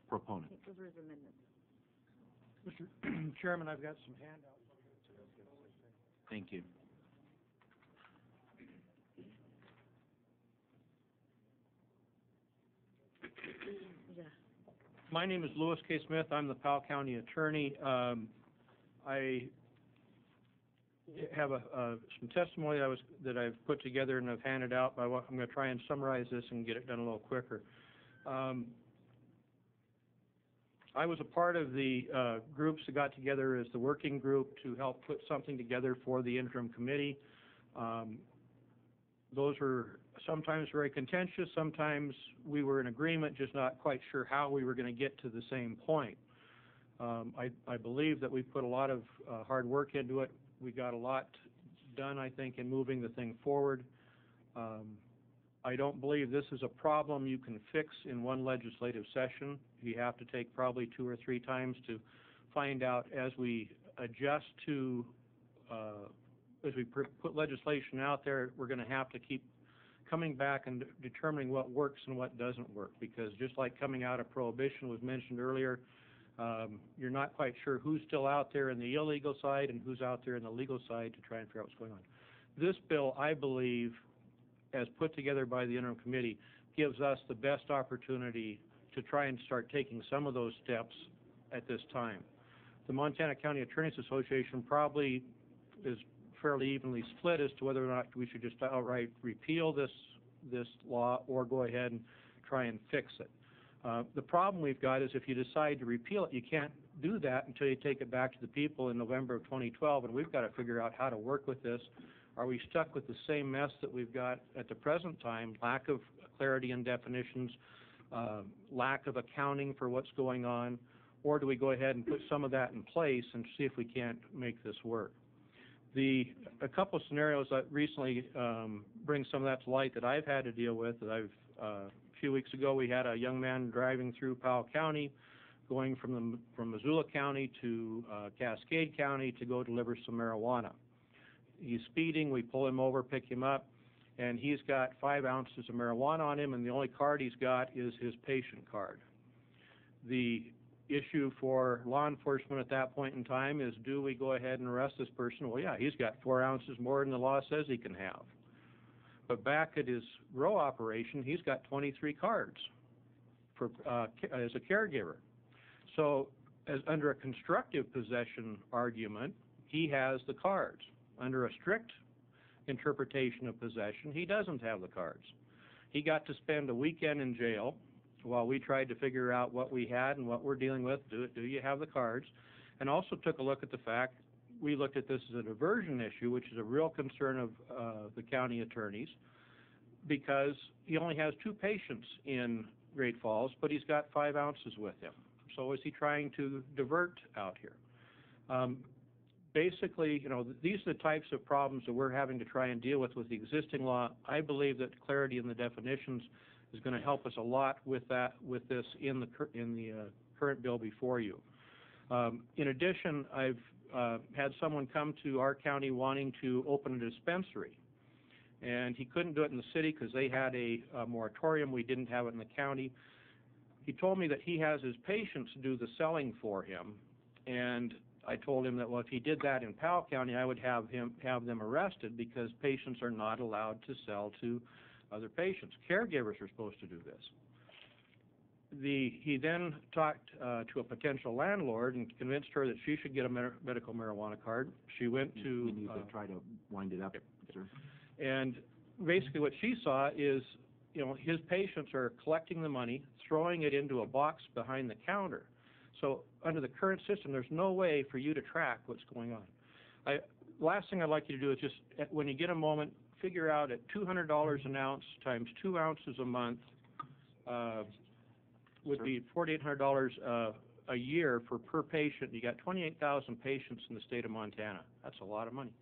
proponent. Those were his amendments. Mr. Chairman, I've got some handouts. Thank you. Yeah. My name is Louis K. Smith. I'm the Powell County Attorney. I have some testimony that I've put together and I've handed out. I'm going to try and summarize this and get it done a little quicker. I was a part of the groups that got together as the working group to help put something together for the interim committee. Those were sometimes very contentious. Sometimes we were in agreement, just not quite sure how we were going to get to the same point. I believe that we put a lot of hard work into it. We got a lot done, I think, in moving the thing forward. I don't believe this is a problem you can fix in one legislative session. You have to take probably 2 or 3 times to find out as we adjust to, as we put legislation out there, we're going to have to keep coming back and determining what works and what doesn't work, because just like coming out of Prohibition was mentioned earlier, you're not quite sure who's still out there in the illegal side and who's out there in the legal side to try and figure out what's going on. This bill, I believe, as put together by the interim committee, gives us the best opportunity to try and start taking some of those steps at this time. The Montana County Attorneys Association probably is fairly evenly split as to whether or not we should just outright repeal this law or go ahead and try and fix it. The problem we've got is if you decide to repeal it, you can't do that until you take it back to the people in November of 2012, and we've got to figure out how to work with this. Are we stuck with the same mess that we've got at the present time, lack of clarity and definitions, lack of accounting for what's going on, or do we go ahead and put some of that in place and see if we can't make this work? A couple of scenarios that recently bring some of that to light that I've had to deal with. A few weeks ago, we had a young man driving through Powell County, going from Missoula County to Cascade County to go deliver some marijuana. He's speeding. We pull him over, pick him up, and he's got 5 ounces of marijuana on him, and the only card he's got is his patient card. The issue for law enforcement at that point in time is, do we go ahead and arrest this person? Well, yeah, he's got 4 ounces more than the law says he can have. But back at his grow operation, he's got 23 cards for as a caregiver. So under a constructive possession argument, he has the cards. Under a strict interpretation of possession, he doesn't have the cards. He got to spend a weekend in jail while we tried to figure out what we had and what we're dealing with. Do you have the cards? And also took a look at the fact, we looked at this as a diversion issue, which is a real concern of the county attorneys, because he only has 2 patients in Great Falls, but he's got 5 ounces with him. So is he trying to divert out here? Basically, you know, these are the types of problems that we're having to try and deal with the existing law. I believe that clarity in the definitions is going to help us a lot with this in the current bill before you. In addition, I've had someone come to our county wanting to open a dispensary, and he couldn't do it in the city because they had a moratorium. We didn't have it in the county. He told me that he has his patients do the selling for him, and I told him that, well, if he did that in Powell County, I would have them arrested, because patients are not allowed to sell to other patients. Caregivers are supposed to do this. He then talked to a potential landlord and convinced her that she should get a medical marijuana card. She went to... You need to try to wind it up, sir. And basically what she saw is, you know, his patients are collecting the money, throwing it into a box behind the counter. So under the current system, there's no way for you to track what's going on. Last thing I'd like you to do is just, when you get a moment, figure out at $200 an ounce times 2 ounces a month would be $4,800 a year per patient. You got 28,000 patients in the state of Montana. That's a lot of money.